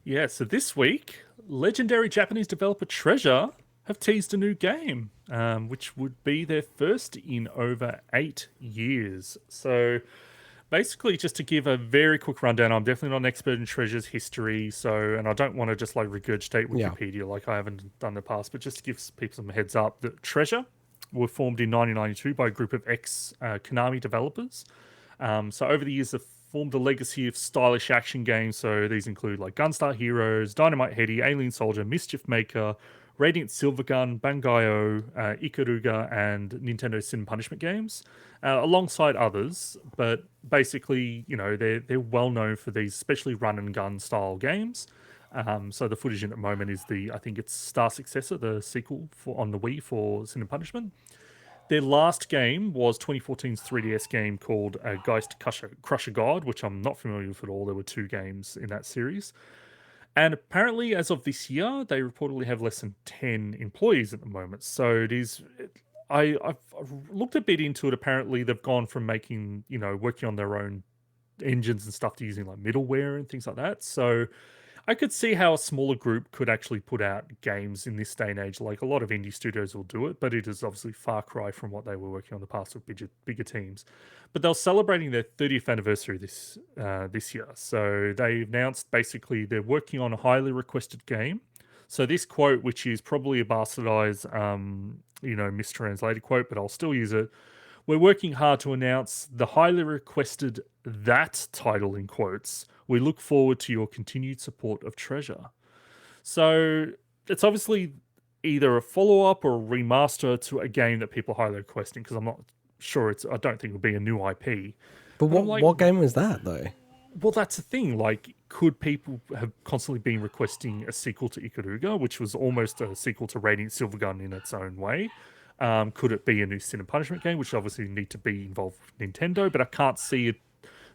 Yeah, so this week, legendary Japanese developer Treasure have teased a new game, which would be their first in over 8 years. So basically, just to give a very quick rundown, I'm definitely not an expert in Treasure's history, and I don't want to just like regurgitate Yeah. Wikipedia like I haven't done in the past, but just to give people some heads up, that Treasure were formed in 1992 by a group of ex Konami developers. So over the years, they've formed a legacy of stylish action games. So these include like Gunstar Heroes, Dynamite Headdy, Alien Soldier, Mischief Maker, Radiant Silvergun, Bangai-O, Ikaruga, and Nintendo Sin Punishment games, alongside others. But basically, they're well known for these, especially run and gun style games. So the footage in at the moment is I think it's Star Successor, the sequel for on the Wii for Sin and Punishment. Their last game was 2014's 3DS game called Geist Crusher God, which I'm not familiar with at all. There were two games in that series. And apparently, as of this year, they reportedly have less than 10 employees at the moment. So it is. I've looked a bit into it. Apparently, they've gone from making, working on their own engines and stuff to using like middleware and things like that. So I could see how a smaller group could actually put out games in this day and age. Like a lot of indie studios will do it, but it is obviously far cry from what they were working on in the past with bigger teams. But they're celebrating their 30th anniversary this year. So they announced basically they're working on a highly requested game. So this quote, which is probably a bastardized, mistranslated quote, but I'll still use it. We're working hard to announce the highly requested that title in quotes. We look forward to your continued support of Treasure. So it's obviously either a follow up or a remaster to a game that people are highly requesting, because I'm not sure I don't think it would be a new IP. But But I'm like, what game was that though? well, that's the thing. Like, could people have constantly been requesting a sequel to Ikaruga, which was almost a sequel to Radiant Silvergun in its own way? Could it be a new Sin and Punishment game, which obviously need to be involved with Nintendo? But I can't see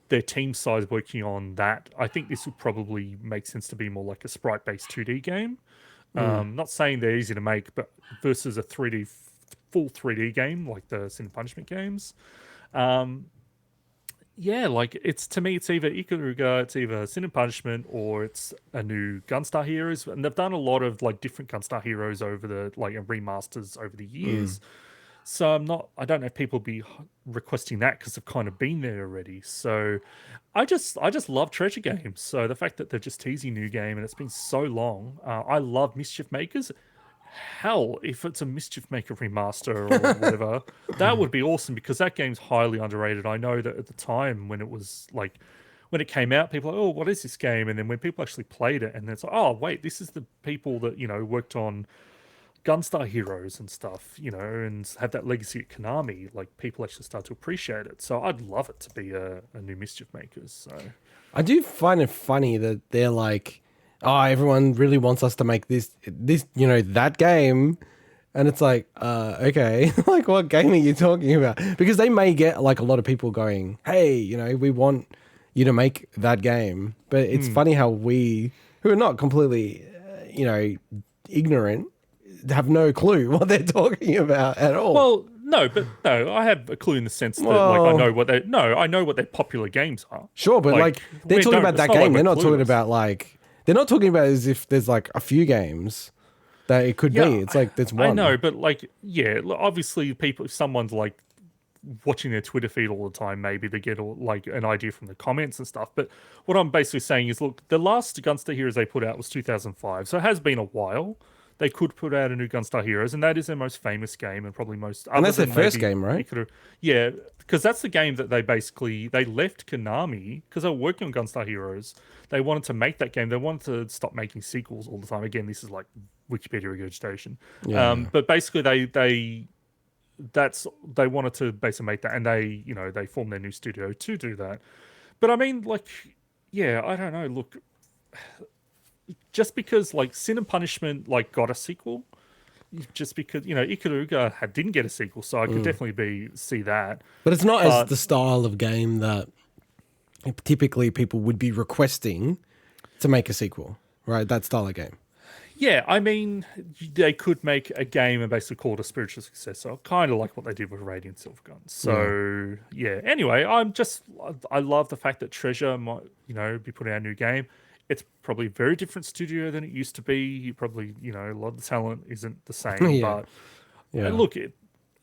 their team size working on that. I think this would probably make sense to be more like a sprite-based 2D game. Not saying they're easy to make, but versus a full 3D game like the Sin and Punishment games. Um, yeah, like it's to me, it's either Ikaruga, it's either Sin and Punishment, or it's a new Gunstar Heroes, and they've done a lot of like different Gunstar Heroes over the like remasters over the years. So I don't know if people be requesting that because they've kind of been there already. So I just love treasure games. So the fact that they're just teasing new game and it's been so long, I love Mischief Makers. Hell, if it's a Mischief Maker remaster or whatever, that would be awesome because that game's highly underrated. I know that at the time when it was like when it came out, people were like, oh, what is this game? And then when people actually played it, and it's like, oh, wait, this is the people that worked on Gunstar Heroes and stuff, and have that legacy at Konami. Like people actually start to appreciate it. So I'd love it to be a new Mischief Makers. So I do find it funny that they're like, oh, everyone really wants us to make that game. And it's like, okay, like what game are you talking about? Because they may get like a lot of people going, hey, we want you to make that game. But it's funny how we, who are not completely, ignorant, have no clue what they're talking about at all. well, no, I have a clue in the sense that like Well, I know what their popular games are. sure, but like they're we talking don't. about It's that not like game. we're They're not talking clueless. about like they're not talking about as if there's like a few games that it could be. Yeah, It's like there's I one. know, but like, yeah, obviously, if someone's like watching their Twitter feed all the time, maybe they get like an idea from the comments and stuff. But what I'm basically saying is, look, the last Gunstar Heroes they put out was 2005, so it has been a while. They could put out a new Gunstar Heroes, and that is their most famous game, and probably most And other that's their than first maybe game, right? yeah, because that's the game that they left Konami because they were working on Gunstar Heroes. They wanted to make that game. They wanted to stop making sequels all the time. Again, this is like Wikipedia regurgitation. Yeah. But basically, they wanted to basically make that, and they formed their new studio to do that. But I mean, like, yeah, I don't know. Look, just because like Sin and Punishment like got a sequel, just because Ikaruga didn't get a sequel, so I could definitely see that. But it's not as But the style of game that typically people would be requesting to make a sequel, right? That style of game. yeah, I mean, they could make a game and basically call it a spiritual successor, kind of like what they did with Radiant Silvergun. So yeah. Anyway, I love the fact that Treasure might be putting out a new game. it's probably a very different studio than it used to be. You probably, you know, a lot of the talent isn't the same. Yeah. But Yeah. look,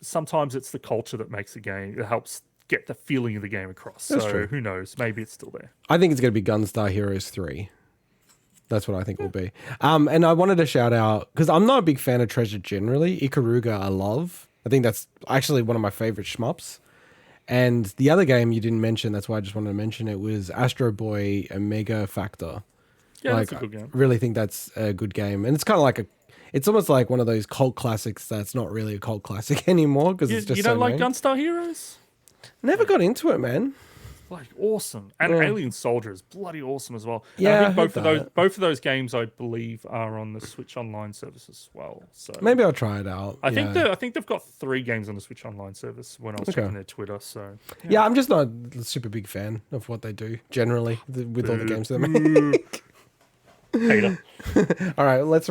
sometimes it's the culture that makes a game. It helps get the feeling of the game across. That's so true. who knows? Maybe it's still there. I think it's going to be Gunstar Heroes 3. That's what I think it will be. And I wanted to shout out, because I'm not a big fan of Treasure generally. Ikaruga I love. I think that's actually one of my favorite shmups. And the other game you didn't mention, that's why I just wanted to mention it, was Astro Boy Omega Factor. Yeah, Like, that's a good game. I really think that's a good game. And it's kind of like it's almost like one of those cult classics that's not really a cult classic anymore, because it's just You so don't like known. Gunstar Heroes? Never got into it, man. Like awesome, and Yeah. Alien Soldier is bloody awesome as well. And Yeah, I I think heard that. both of those games, I believe, are on the Switch Online service as well. So Maybe I'll try it out. I yeah. think they've got 3 games on the Switch Online service when I was Okay. checking their Twitter. So Yeah, I'm just not a super big fan of what they do generally with all the games they make. hater. All right, let's